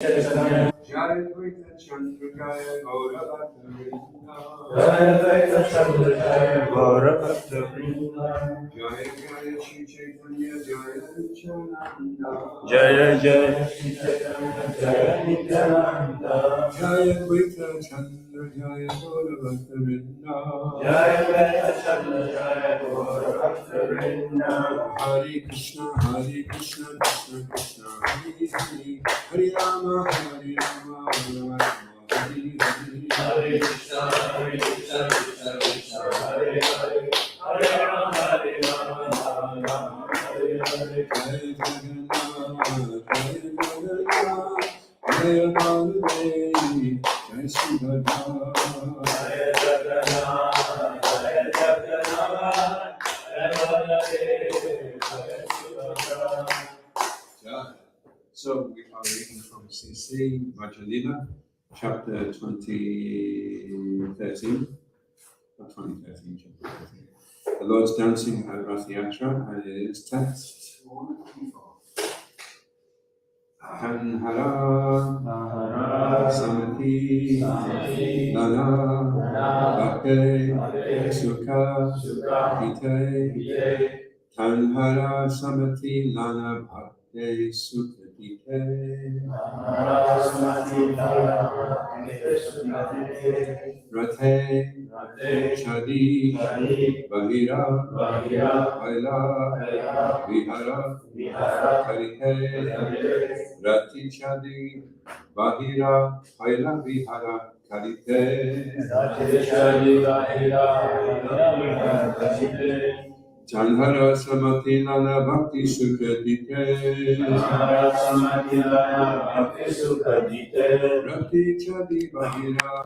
Jai Dvaita Chandra Jaya Gaura Bhakta Vrinda. Jaya Dvaita Chandra Jaya Gaura Bhakta Vrinda. Jaya Jaya Shri Chaitanya Jaya Nityananda. Jaya Jaya Shri Chaitanya Jaya Nityananda. Jaya Dvaita Chandra Jaya Gaura Bhakta Vrinda. Jaya Dvaita Chandra Jaya Gaura Bhakta Vrinda. Hare Krishna Krishna Krishna Hare Hare, Hare Rama Rama Rama Hare Hare. Hare Krishna Krishna Krishna Hare Hare, Hare Rama Rama Hare Hare. Jai Jagannatha Jai Jagannatha Jai Baladevi Jai Subhadra. Jaya Jagannatha Jaya Jagannatha Jaya Baladevi Jaya Subhadra. So we are reading from CC Vajalila, chapter 2013, not 2013, chapter 13. The Lord's dancing at Ratha Yatra, and it is text 124. Tanhara Samati Nana Bhakte Sukha Gite Tanhara Samati Nana Bhakte Sukha Gite Rathe Chadi Bahira Vaila Vihara Karite Rati Chadi Bahira Vaila Vihara Karite Tanhara Samati Nana Bhakti Sukha Dite Rati Chadi Bahira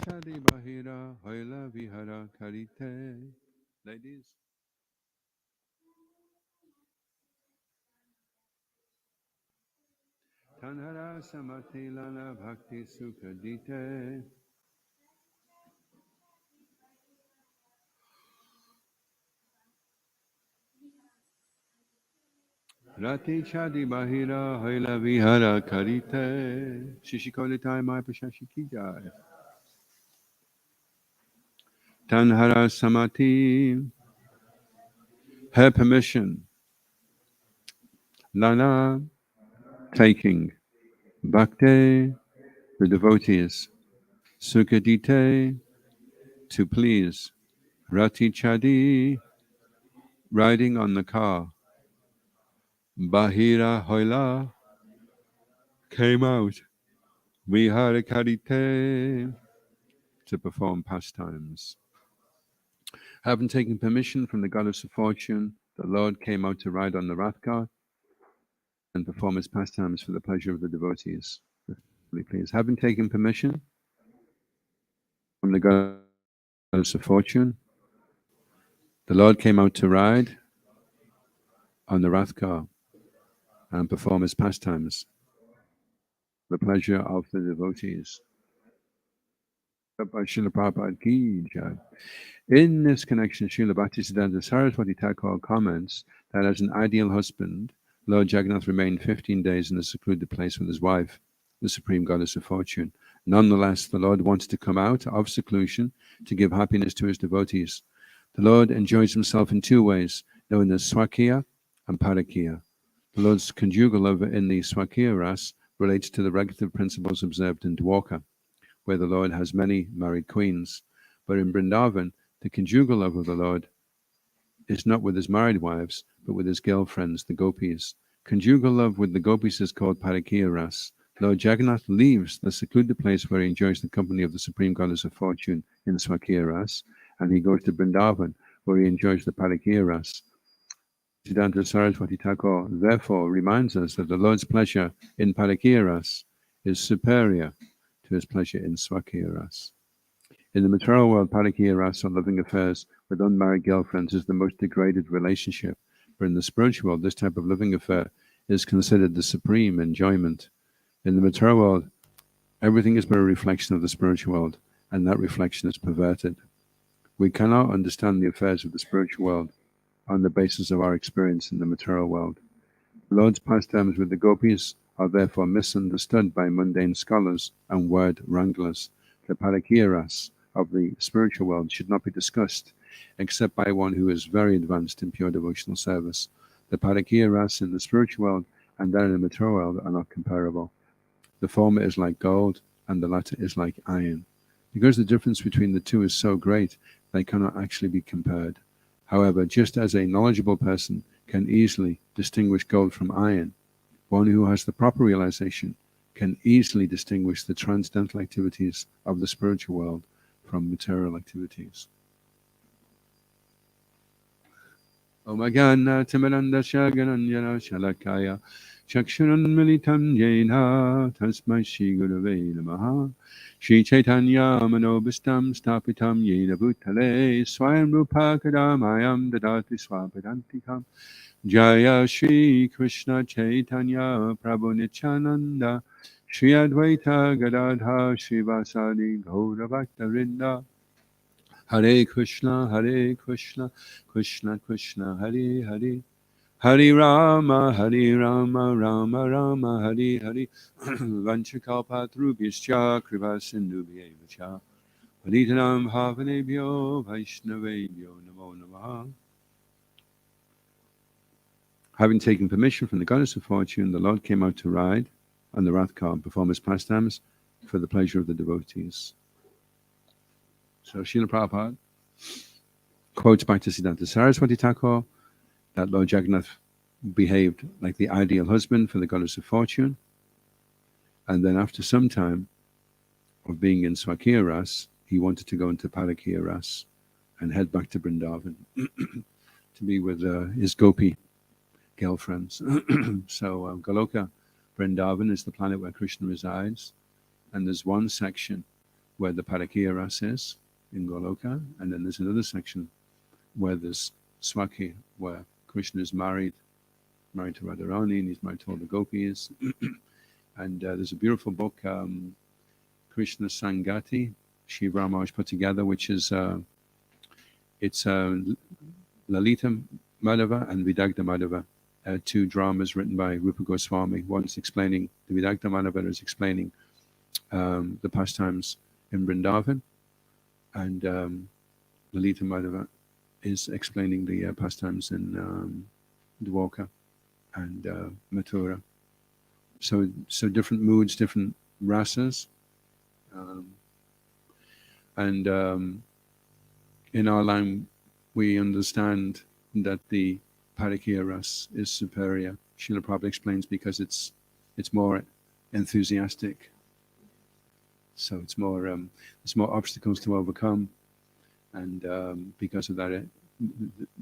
Chadi Bahira Hoila Vihara Karite. Ladies. Tanhara Samati Lana Bhakti Sukha Dite Rati Chadi Bahira Hoila Vihara Karite. Shishikolitai Mai Pashashi Ki Jai. Tanhara Samati. Her permission. Lana taking. Bhakti, the devotees. Sukadite, to please. Rati Chadi, riding on the car. Bahira Hoila, came out. Vihara Karite, to perform pastimes. Having taken permission from the goddess of fortune, the Lord came out to ride on the Rath and perform his pastimes for the pleasure of the devotees. Please. Having taken permission from the goddess of fortune, the Lord came out to ride on the Rath and perform his pastimes for the pleasure of the devotees. By Srila Prabhupada Ki Jai. In this connection, Srila Bhaktisiddhanta Saraswati Thakur comments that as an ideal husband, Lord Jagannatha remained 15 days in a secluded place with his wife, the Supreme Goddess of Fortune. Nonetheless, the Lord wanted to come out of seclusion to give happiness to his devotees. The Lord enjoys himself in two ways, known as Swakiya and Parakiya. The Lord's conjugal love in the Swakiya ras relates to the regulative principles observed in Dwarka. where the Lord has many married queens. But in Vrindavan, the conjugal love of the Lord is not with his married wives, but with his girlfriends, the gopis. Conjugal love with the gopis is called Parakya Ras. Lord Jagannatha leaves the secluded place where he enjoys the company of the Supreme Goddess of Fortune in Swakya Ras, and he goes to Vrindavan, where he enjoys the Parakya Ras. Siddhanta Saraswati Thakur therefore reminds us that the Lord's pleasure in Parakya Ras is superior to his pleasure in Swakya Ras. In the material world, Parakya Ras, or loving affairs with unmarried girlfriends, is the most degraded relationship. But in the spiritual world, this type of loving affair is considered the supreme enjoyment. In the material world, everything is but a reflection of the spiritual world, and that reflection is perverted. We cannot understand the affairs of the spiritual world on the basis of our experience in the material world. The Lord's pastimes with the gopis are therefore misunderstood by mundane scholars and word wranglers. The Parakya Ras of the spiritual world should not be discussed except by one who is very advanced in pure devotional service. The Parakya Ras in the spiritual world and that in the material world are not comparable. The former is like gold and the latter is like iron. Because the difference between the two is so great, they cannot actually be compared. However, just as a knowledgeable person can easily distinguish gold from iron, one who has the proper realization can easily distinguish the transcendental activities of the spiritual world from material activities. Om Agana Timaranda Shagananjana Shalakaya Chakshuran Militam Jena Tasmai Shri Gurave Namaha Shri Chaitanya Manobistam Stapitam Yena Bhutale Swayam Rupa Kadamayam Dadati Swapadantikam Jaya Shri Krishna Chaitanya Prabhu Nityananda Shri Advaita Gadadha Shri Vasadi Gaura Bhaktarinda Hare Krishna, Krishna Krishna, Hare Hare, Hare Rama, Rama Rama, Hare Hare, Vanchakalpatrubhyascha, Kripasindubhyevacha, Paritanam Bhavanebhyo, Vaishnavebhyo, Namo Namaha. Having taken permission from the Goddess of Fortune, the Lord came out to ride on the Ratha and perform his pastimes for the pleasure of the devotees. So Srila Prabhupada quotes back to Siddhanta Saraswati Thakur that Lord Jagannatha behaved like the ideal husband for the Goddess of Fortune. And then after some time of being in Swakya Ras, he wanted to go into Parakya Ras and head back to Vrindavan to be with his gopi girlfriends. So Goloka, Vrindavan is the planet where Krishna resides. And there's one section where the Parakya Ras is, in Goloka, and then there's another section where there's Swaki, where Krishna is married to Radharani, and he's married to all the gopis. And there's a beautiful book, Krishna Sangati, Shiva Maharaj put together, which is it's Lalita Madhava and Vidagdha Madhava, two dramas written by Rupa Goswami. One's explaining the Vidagdha Madhava is explaining the pastimes in Vrindavan, and Lalita Madhava is explaining the pastimes in Dwarka and Mathura. So different moods, different rasas, and in our line we understand that the Parakya Ras is superior. Srila Prabhupada explains because it's more enthusiastic. So it's more obstacles to overcome, and because of that,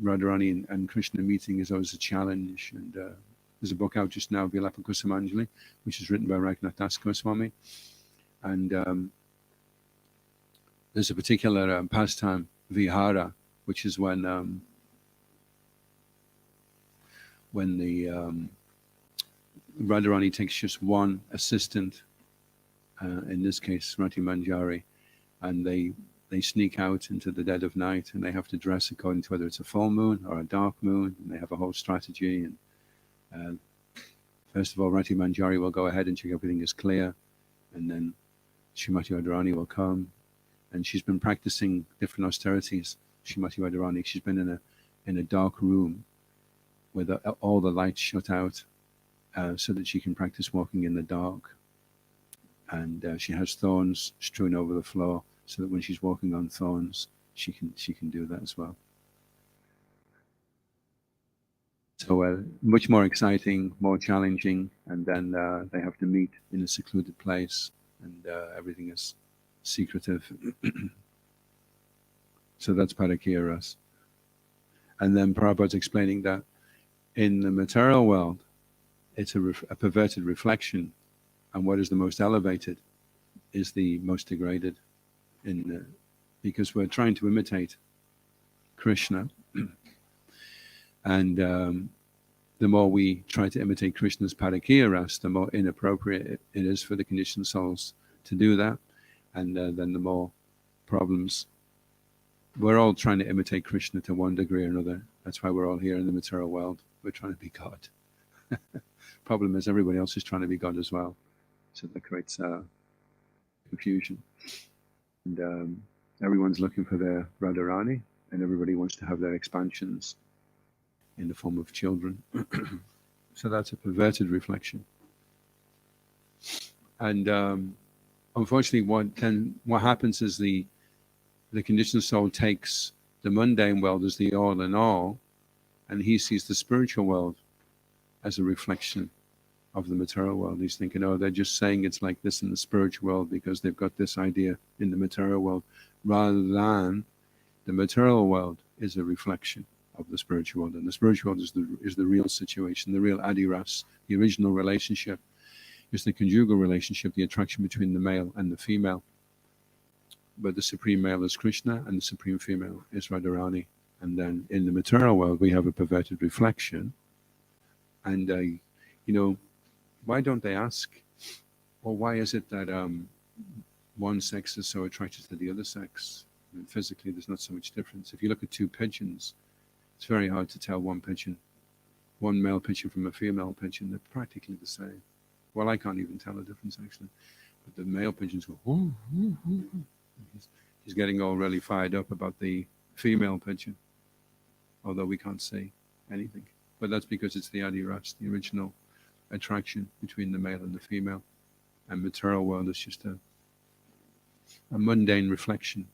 Radharani and Krishna meeting is always a challenge. And there's a book out just now, Vilapa Kusumanjali, which is written by Raghunath Das Goswami, and there's a particular pastime, Vihara, which is when the Radharani takes just one assistant. In this case, Rati Manjari, and they sneak out into the dead of night, and they have to dress according to whether it's a full moon or a dark moon, and they have a whole strategy. And first of all, Rati Manjari will go ahead and check everything is clear, and then Srimati Radharani will come, and she's been practicing different austerities. Srimati Radharani, she's been in a dark room with all the lights shut out, so that she can practice walking in the dark. and she has thorns strewn over the floor, so that when she's walking on thorns, she can do that as well. So much more exciting, more challenging, and then they have to meet in a secluded place, and everything is secretive. So that's Parakya Ras. And then Prabhupada's explaining that in the material world, it's a perverted reflection, and what is the most elevated is the most degraded, because we're trying to imitate Krishna, and the more we try to imitate Krishna's Parakya Ras, the more inappropriate it is for the conditioned souls to do that, and then the more problems. We're all trying to imitate Krishna to one degree or another. That's why we're all here in the material world. We're trying to be God. Problem is, everybody else is trying to be God as well. So that creates confusion. And everyone's looking for their Radharani, and everybody wants to have their expansions in the form of children. So that's a perverted reflection. And unfortunately, what happens is the conditioned soul takes the mundane world as the all in all, and he sees the spiritual world as a reflection of the material world. He's thinking, oh, they're just saying it's like this in the spiritual world because they've got this idea in the material world, rather than the material world is a reflection of the spiritual world, and the spiritual world is the real situation, the real adiras, the original relationship, is the conjugal relationship, the attraction between the male and the female. But the supreme male is Krishna, and the supreme female is Radharani. And then in the material world, we have a perverted reflection. And why don't they ask, well, why is it that one sex is so attracted to the other sex? I mean, physically, there's not so much difference. If you look at two pigeons, it's very hard to tell one male pigeon from a female pigeon. They're practically the same. Well, I can't even tell the difference, actually. But the male pigeons go, ooh, ooh, ooh. He's getting all really fired up about the female pigeon, although we can't say anything. But that's because it's the adiras, the original attraction between the male and the female. And material world is just a mundane reflection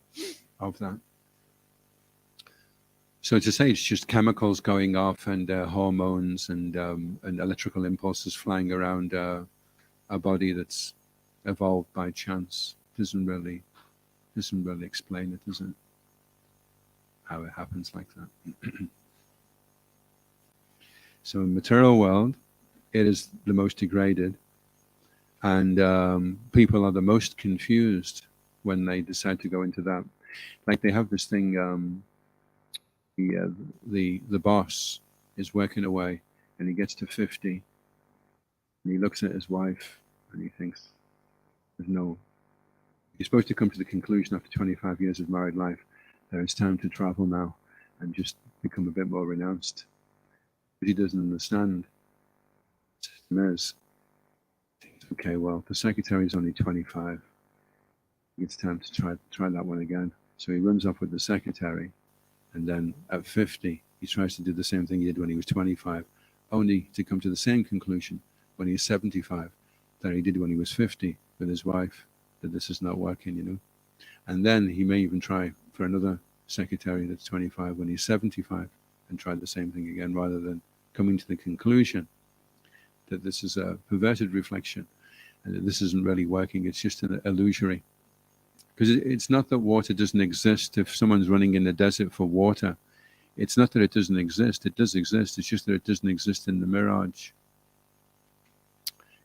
of that. So to say it's just chemicals going off and hormones and electrical impulses flying around a body that's evolved by chance doesn't really explain it, does it? How it happens like that. So in material world, it is the most degraded, and people are the most confused when they decide to go into that. Like they have this thing, the boss is working away, and he gets to 50, and he looks at his wife, and he thinks, you're supposed to come to the conclusion after 25 years of married life that it's time to travel now and just become a bit more renounced. But he doesn't understand. Is, okay, well, the secretary is only 25. It's time to try that one again. So he runs off with the secretary, and then at 50, he tries to do the same thing he did when he was 25, only to come to the same conclusion when he's 75 that he did when he was 50 with his wife, that this is not working, And then he may even try for another secretary that's 25 when he's 75 and try the same thing again, rather than coming to the conclusion that this is a perverted reflection and that this isn't really working. It's just an illusory. Because it's not that water doesn't exist. If someone's running in the desert for water, it's not that it doesn't exist. It does exist. It's just that it doesn't exist in the mirage.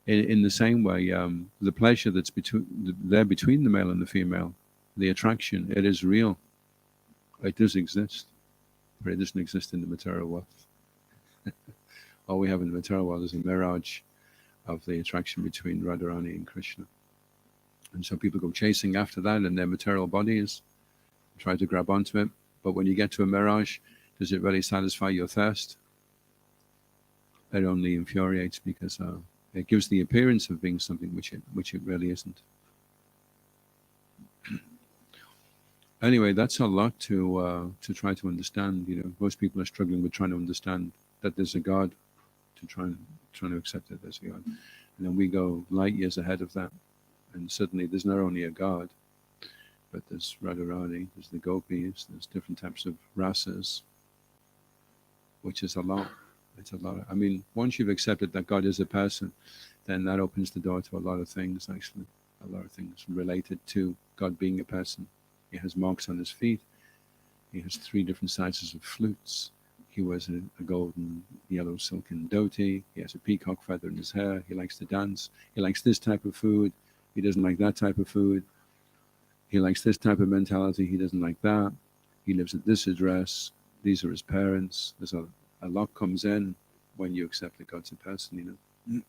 In the same way, the pleasure that's between the male and the female, the attraction, it is real. It does exist, but it doesn't exist in the material world. All we have in the material world is a mirage of the attraction between Radharani and Krishna. And so people go chasing after that in their material bodies, try to grab onto it. But when you get to a mirage, does it really satisfy your thirst? It only infuriates, because it gives the appearance of being something which it really isn't. Anyway, that's a lot to try to understand. Most people are struggling with trying to understand that there's a God, trying to accept that there's a God, and then we go light years ahead of that. And suddenly there's not only a god, but there's Radharani, there's the gopis, there's different types of rasas, which is a lot. It's a lot. I mean, once you've accepted that God is a person, then that opens the door to a lot of things, actually. A lot of things related to God being a person. He has marks on his feet. He has 3 different sizes of flutes. He wears a golden yellow silken dhoti. He has a peacock feather in his hair. He likes to dance. He likes this type of food. He doesn't like that type of food. He likes this type of mentality. He doesn't like that. He lives at this address. These are his parents. There's a lot comes in when you accept that God's a person, you know.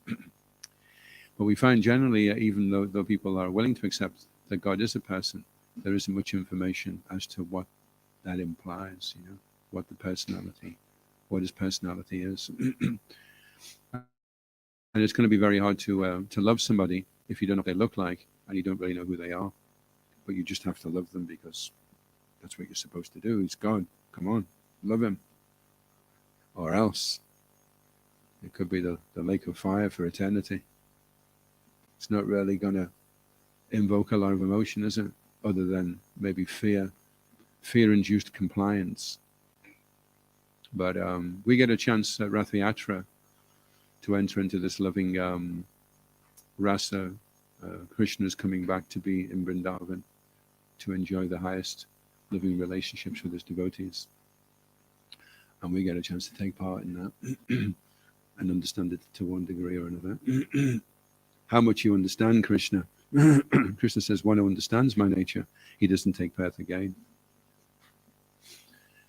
But we find generally, even though people are willing to accept that God is a person, there isn't much information as to what that implies, you know, what his personality is. And it's going to be very hard to love somebody if you don't know what they look like and you don't really know who they are. But you just have to love them because that's what you're supposed to do. He's God. Come on, love him. Or else it could be the lake of fire for eternity. It's not really going to invoke a lot of emotion, is it? Other than maybe fear-induced compliance. But we get a chance at Ratha Yatra to enter into this loving rasa. Krishna is coming back to be in Vrindavan to enjoy the highest living relationships with his devotees. And we get a chance to take part in that and understand it to one degree or another. How much you understand Krishna. Krishna says, one who understands my nature, he doesn't take birth again.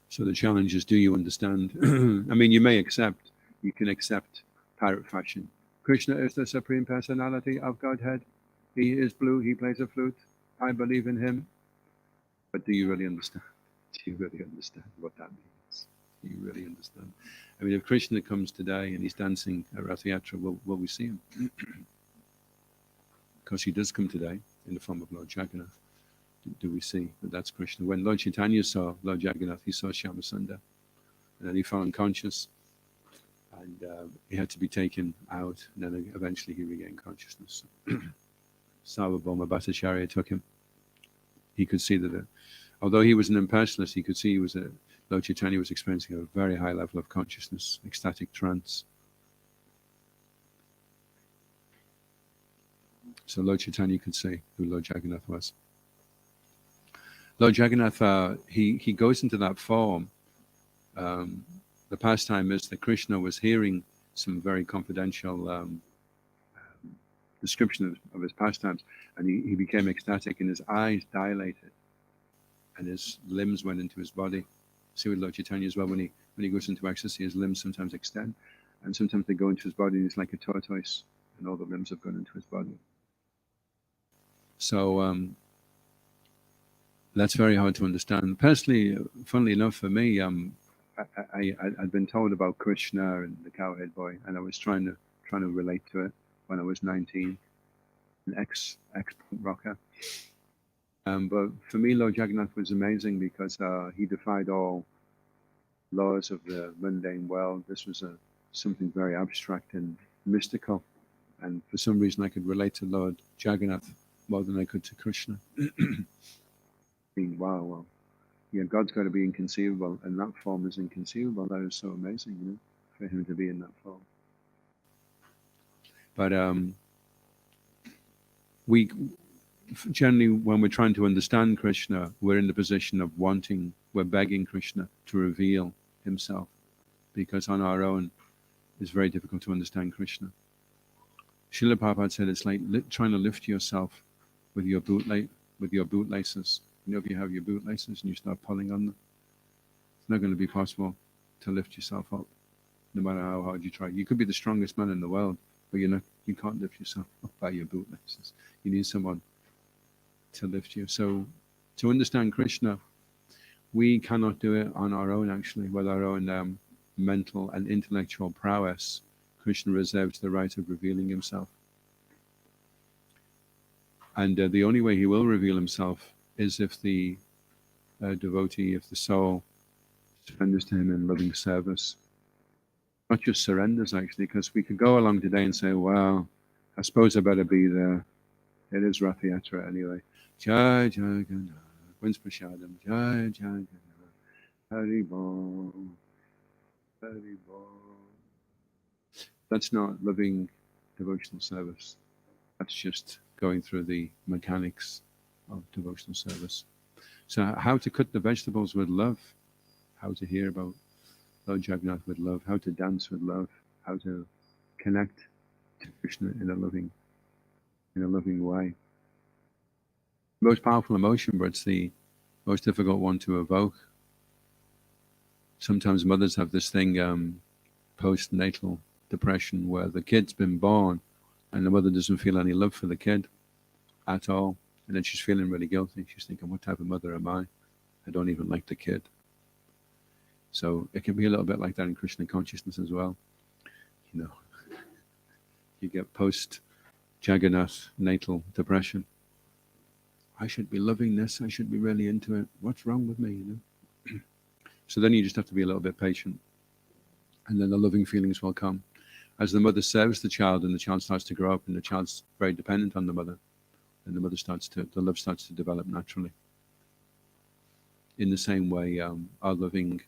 So the challenge is, do you understand? I mean, you can accept pirate fashion. Krishna is the Supreme Personality of Godhead. He is blue, he plays a flute. I believe in him. But do you really understand? Do you really understand what that means? Do you really understand? I mean, if Krishna comes today and he's dancing at Ratha Yatra, will we see him? Because he does come today in the form of Lord Jagannath. Do we see that that's Krishna? When Lord Chaitanya saw Lord Jagannath, he saw Shyamasundar, and then he fell unconscious, and he had to be taken out, and then eventually he regained consciousness. Sarvabhauma Bhattacharya took him. He could see that, although he was an impersonalist, he could see Lord Chaitanya was experiencing a very high level of consciousness, ecstatic trance. So Lord Chaitanya could see who Lord Jagannath was. Lord Jagannatha, he goes into that form. The pastime is that Krishna was hearing some very confidential description of his pastimes, and he became ecstatic, and his eyes dilated, and his limbs went into his body. See with Lord Chaitanya as well, when he goes into ecstasy, his limbs sometimes extend, and sometimes they go into his body, and he's like a tortoise, and all the limbs have gone into his body. So that's very hard to understand. Personally, funnily enough, for me, I'd been told about Krishna and the cowhead boy, and I was trying to relate to it when I was 19, an ex rocker. But for me, Lord Jagannath was amazing because he defied all laws of the mundane world. This was something very abstract and mystical, and for some reason I could relate to Lord Jagannath more than I could to Krishna. Wow, well, yeah, God's got to be inconceivable, and that form is inconceivable. That is so amazing, you know, for him to be in that form. But we generally, when we're trying to understand Krishna, we're in the position of we're begging Krishna to reveal himself, because on our own, it's very difficult to understand Krishna. Srila Prabhupada said it's like trying to lift yourself with your bootlaces. You know, if you have your bootlaces and you start pulling on them, it's not going to be possible to lift yourself up, no matter how hard you try. You could be the strongest man in the world, but you can't lift yourself up by your bootlaces. You need someone to lift you. So to understand Krishna, we cannot do it on our own, actually, with our own mental and intellectual prowess. Krishna reserves the right of revealing himself. And the only way he will reveal himself is if the devotee, if the soul surrenders to him in loving service. Not just surrenders, actually, because we could go along today and say, well, I suppose I better be there. It is Ratha Yatra anyway. Jai Jagannatha. When's Prashadam? Jai Jagannatha. Hari Bol. Hari Bol. That's not loving devotional service. That's just going through the mechanics of devotional service. So how to cook the vegetables with love, how to hear about Lord Jagannath with love, how to dance with love, how to connect to Krishna in a loving way. Most powerful emotion, but it's the most difficult one to evoke. Sometimes mothers have this thing, postnatal depression, where the kid's been born and the mother doesn't feel any love for the kid at all. And then she's feeling really guilty. She's thinking, what type of mother am I? I don't even like the kid. So it can be a little bit like that in Krishna consciousness as well. You know, you get post-Jagannath natal depression. I should be loving this. I should be really into it. What's wrong with me? You know. So then you just have to be a little bit patient, and then the loving feelings will come as the mother serves the child, and the child starts to grow up, and the child's very dependent on the mother, and the love starts to develop naturally. In the same way, our loving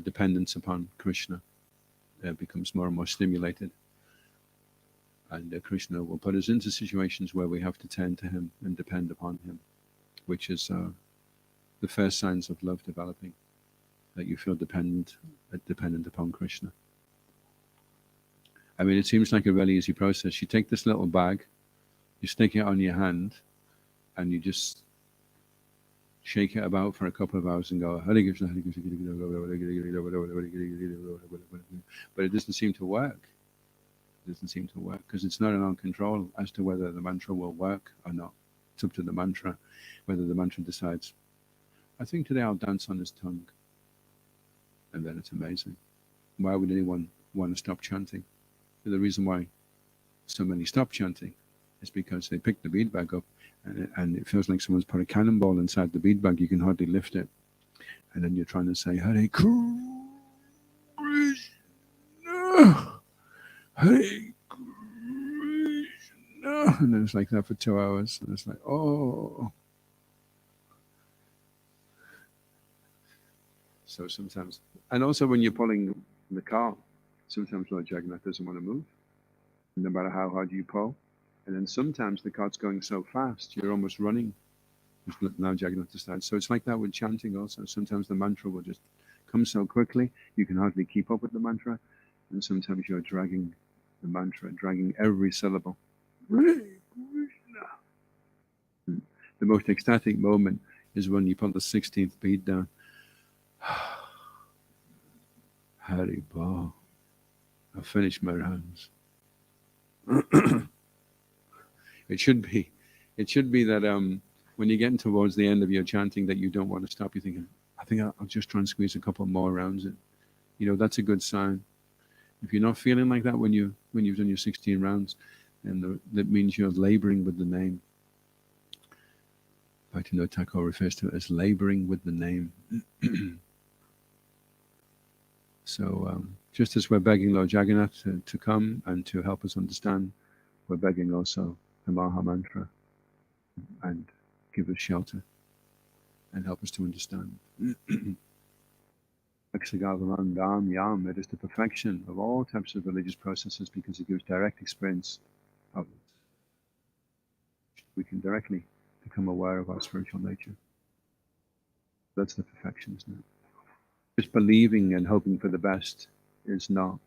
dependence upon Krishna becomes more and more stimulated. And Krishna will put us into situations where we have to turn to him and depend upon him, which is the first signs of love developing, that you feel dependent upon Krishna. I mean, it seems like a really easy process. You take this little bag, you stick it on your hand, and you just shake it about for a couple of hours and go, Hare Krishna, Hare Krishna, but it doesn't seem to work. It doesn't seem to work because it's not in our control as to whether the mantra will work or not. It's up to the mantra, whether the mantra decides, I think today I'll dance on his tongue. And then it's amazing. Why would anyone want to stop chanting? The reason why so many stop chanting is because they pick the bead bag up and it feels like someone's put a cannonball inside the bead bag. You can hardly lift it. And then you're trying to say, Hare Krishna, Hare Krishna. And then it's like that for 2 hours. And it's like, oh. So sometimes, and also when you're pulling the car, sometimes Lord Jagannath doesn't want to move, no matter how hard you pull. And then sometimes the cart's going so fast, you're almost running. Now Jagannatha decides. So it's like that with chanting also. Sometimes the mantra will just come so quickly, you can hardly keep up with the mantra. And sometimes you're dragging the mantra, dragging every syllable. The most ecstatic moment is when you put the 16th bead down. Hari Bol. I've finished my rounds. It should be that when you're getting towards the end of your chanting that you don't want to stop. You're thinking, I think I'll just try and squeeze a couple more rounds in. You know, that's a good sign. If you're not feeling like that when you've done your 16 rounds, then that means you're laboring with the name. Bhaktivinoda Thakur refers to it as laboring with the name. So just as we're begging Lord Jagannath to come and to help us understand, we're begging also the Maha Mantra and give us shelter and help us to understand. Yam, it is the perfection of all types of religious processes because it gives direct experience of it. We can directly become aware of our spiritual nature. That's the perfection, isn't it? Just believing and hoping for the best is not.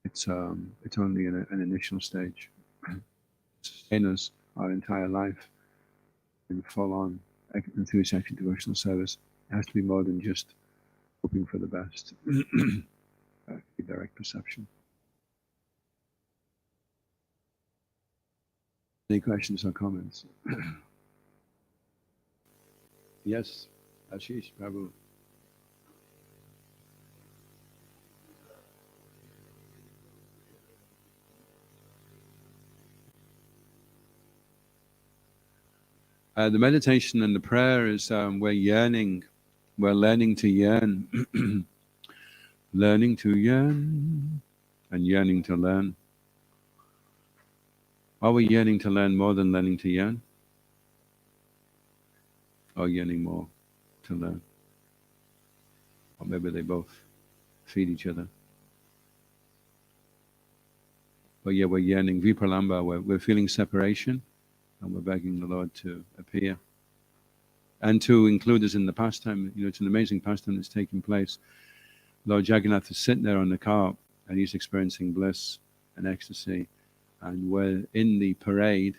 It's only an initial stage. Sustain us our entire life in full-on enthusiastic devotional service. It has to be more than just hoping for the best. Direct perception. Any questions or comments? Yes, Ashish, Prabhu. The meditation and the prayer is we're learning to yearn, learning to yearn, and yearning to learn. Are we yearning to learn more than learning to yearn? Or yearning more to learn? Or maybe they both feed each other. But yeah, we're yearning vipralamba, we're feeling separation, and we're begging the Lord to appear and to include us in the pastime. You know, it's an amazing pastime that's taking place. Lord Jagannatha is sitting there on the cart, and he's experiencing bliss and ecstasy, and we're in the parade,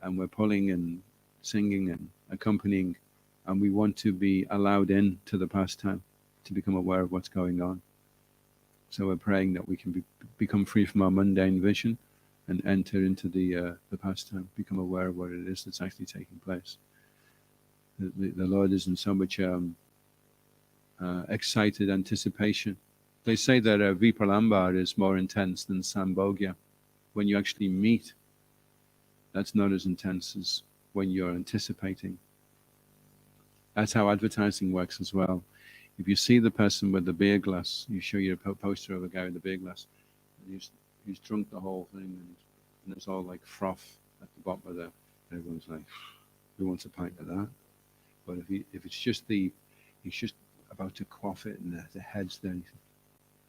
and we're pulling and singing and accompanying, and we want to be allowed in to the pastime, to become aware of what's going on. So we're praying that we can become free from our mundane vision and enter into the pastime, become aware of what it is that's actually taking place. The Lord is in so much excited anticipation. They say that Vipralamba is more intense than Sambhogya. When you actually meet, that's not as intense as when you're anticipating. That's how advertising works as well. If you see the person with the beer glass, you show you a poster of a guy with a beer glass, and he's drunk the whole thing, and there's all like froth at the bottom of there. Everyone's like, who wants a pint of that? But if it's just he's just about to quaff it, and the head's there,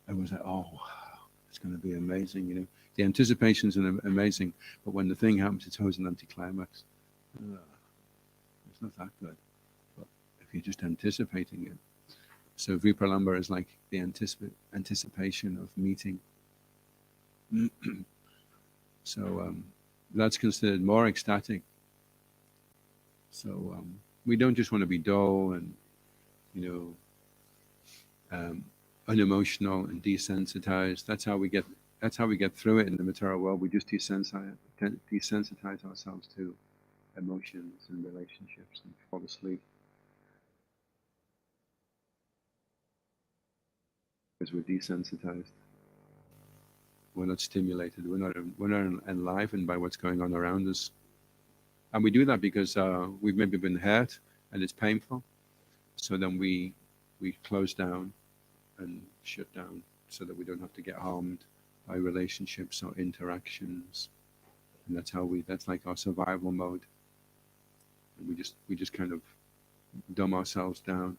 everyone's like, oh, wow, it's going to be amazing. You know, the anticipation's amazing, but when the thing happens, it's always an anticlimax. It's not that good. But if you're just anticipating it. So Vipralamba is like the anticipation of meeting. So that's considered more ecstatic. So we don't just want to be dull and, you know, unemotional and desensitized. That's how we get through it in the material world. We just desensitize ourselves to emotions and relationships and fall asleep. Because we're desensitized, we're not stimulated, we're not enlivened by what's going on around us, and we do that because we've maybe been hurt and it's painful. So then we close down and shut down so that we don't have to get harmed by relationships or interactions, and that's like our survival mode. And we just kind of dumb ourselves down,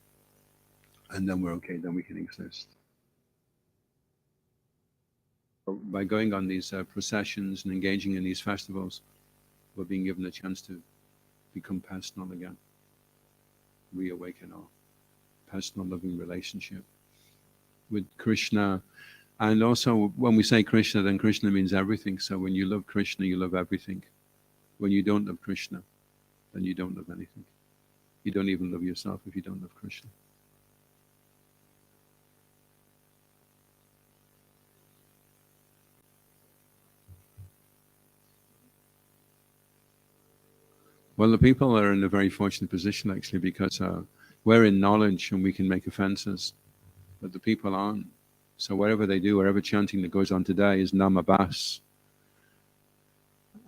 and then we're okay. Then we can exist. By going on these processions and engaging in these festivals, we're being given a chance to become personal again, reawaken our personal loving relationship with Krishna. And also, when we say Krishna, then Krishna means everything. So when you love Krishna, you love everything. When you don't love Krishna, then you don't love anything. You don't even love yourself if you don't love Krishna. Well, the people are in a very fortunate position, actually, because we're in knowledge and we can make offenses, but the people aren't. So whatever they do, whatever chanting that goes on today is namabas,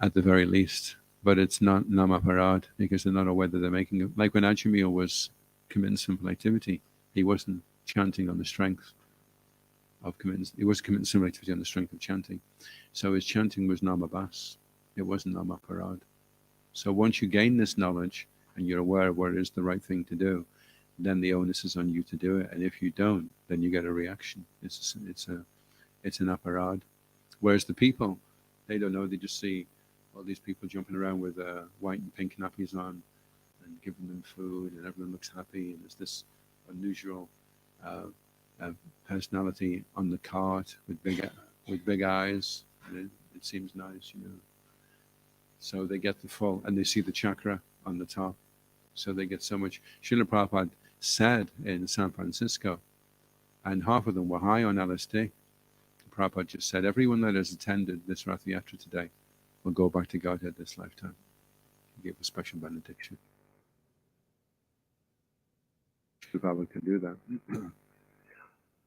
at the very least. But it's not namaparad, because they're not aware that they're making it. Like when Ajamil was committing simple activity, he wasn't chanting on the strength of committing. He was committing simple activity on the strength of chanting. So his chanting was namabas. It wasn't namaparad. So once you gain this knowledge and you're aware of what is the right thing to do, then the onus is on you to do it. And if you don't, then you get a reaction. It's an aparad. Whereas the people, they don't know. They just see all these people jumping around with white and pink nappies on and giving them food, and everyone looks happy. And there's this unusual personality on the cart with big eyes, and it seems nice, you know. So they get the full, and they see the chakra on the top. So they get so much. Srila Prabhupada said in San Francisco, and half of them were high on LSD. Prabhupada just said, everyone that has attended this Ratha Yatra today will go back to Godhead this lifetime. He gave a special benediction. Srila Prabhupada can do that.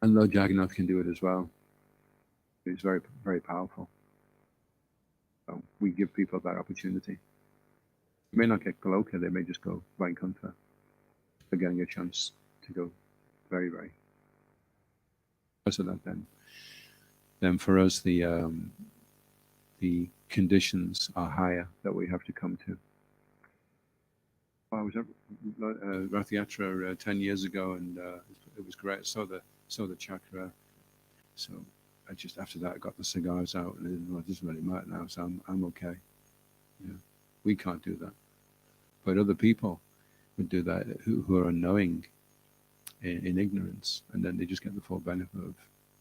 And Lord Jagannath can do it as well. He's very, very powerful. So we give people that opportunity. They may not get Goloka, they may just go Vaikuntha. They're getting a chance to go very, very. Because of that, then for us, the the conditions are higher that we have to come to. I was at Ratha Yatra 10 years ago, and it was great. I saw the chakra. So I just, after that, I got the cigars out, and it doesn't really matter now. So I'm okay. Yeah, we can't do that, but other people would do that who are unknowing, in ignorance, and then they just get the full benefit of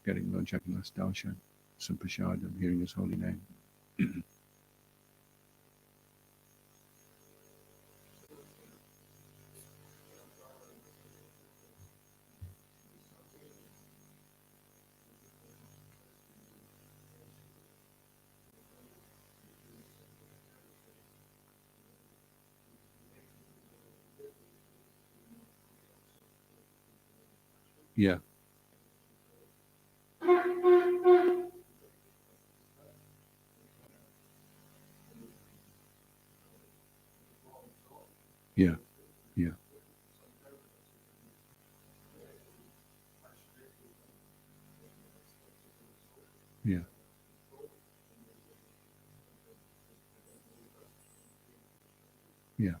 getting Lord Jagannatha's darshan, some prasad, and hearing His holy name. Yeah. Yeah. Yeah. Yeah. Yeah.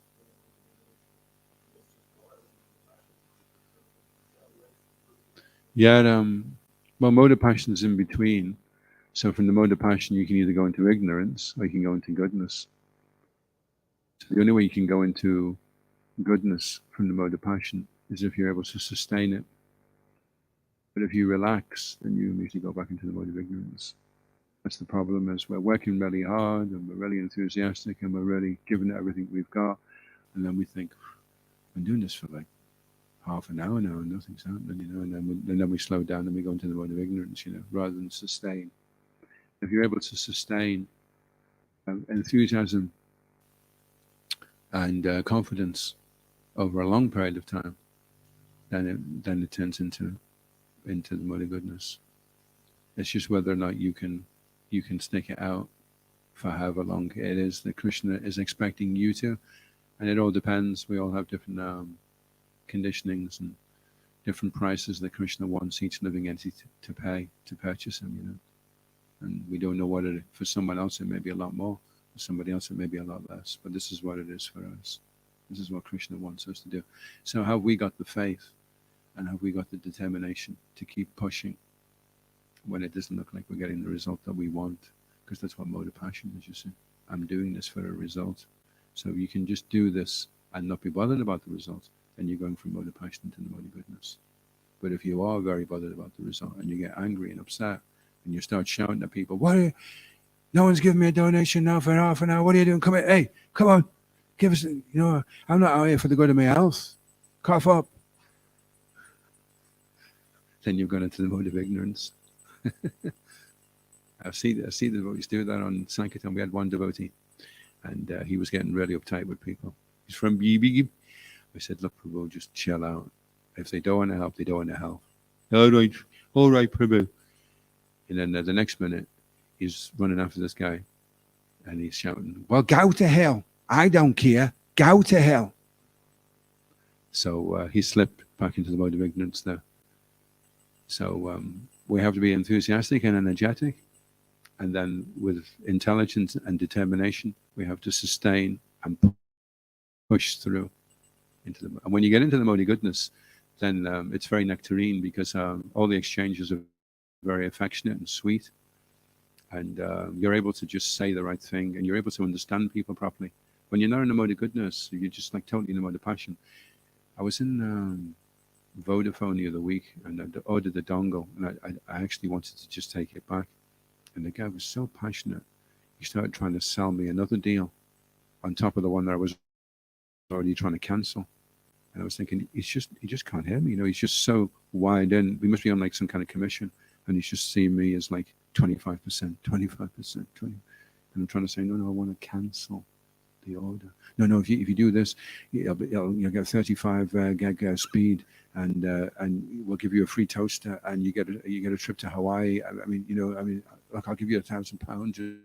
Yeah. Well, mode of passion is in between. So from the mode of passion, you can either go into ignorance or you can go into goodness. So the only way you can go into goodness from the mode of passion is if you're able to sustain it. But if you relax, then you immediately go back into the mode of ignorance. That's the problem, is we're working really hard and we're really enthusiastic and we're really giving it everything we've got. And then we think, I'm doing this for like half an hour now and nothing's happening, and then we slow down and we go into the mode of ignorance, rather than sustain. If you're able to sustain enthusiasm and confidence over a long period of time, then it turns into the mode of goodness. It's just whether or not you can stick it out for however long it is that Krishna is expecting you to, and it all depends. We all have different conditionings and different prices that Krishna wants each living entity to pay to purchase him, and we don't know what it. For someone else, it may be a lot more. For somebody else, it may be a lot less. But this is what it is for us. This is what Krishna wants us to do. So have we got the faith, and have we got the determination to keep pushing when it doesn't look like we're getting the result that we want? Because that's what mode of passion is, you see. I'm doing this for a result. So you can just do this and not be bothered about the result, and you're going from mode of passion to the mode of goodness. But if you are very bothered about the result and you get angry and upset and you start shouting at people, no one's giving me a donation now for half an hour. What are you doing? Come here. Hey, come on. Give us, I'm not out here for the good of my health. Cough up. Then you've gone into the mode of ignorance. I see the devotees do that on Sankirtan. We had one devotee, and he was getting really uptight with people. He's from BB. I said, look, Prabhu, just chill out. If they don't want to help, they don't want to help. All right, Prabhu. And then the next minute, he's running after this guy, and he's shouting, well, go to hell. I don't care. Go to hell. So he slipped back into the mode of ignorance there. So we have to be enthusiastic and energetic. And then with intelligence and determination, we have to sustain and push through into the. And when you get into the mode of goodness, then it's very nectarine, because all the exchanges are very affectionate and sweet. And you're able to just say the right thing, and you're able to understand people properly. When you're not in the mode of goodness, you're just like totally in the mode of passion. I was in Vodafone the other week, and I ordered the dongle, and I actually wanted to just take it back. And the guy was so passionate. He started trying to sell me another deal on top of the one that I was already trying to cancel. And I was thinking, he just can't hear me. He's just so wide in. We must be on like some kind of commission. And he's just seeing me as like 25%, 25%, 20. And I'm trying to say, no, I want to cancel the order. No, if you do this, you'll get 35 gig speed, and we'll give you a free toaster, and you get a trip to Hawaii. Look, I'll give you £1,000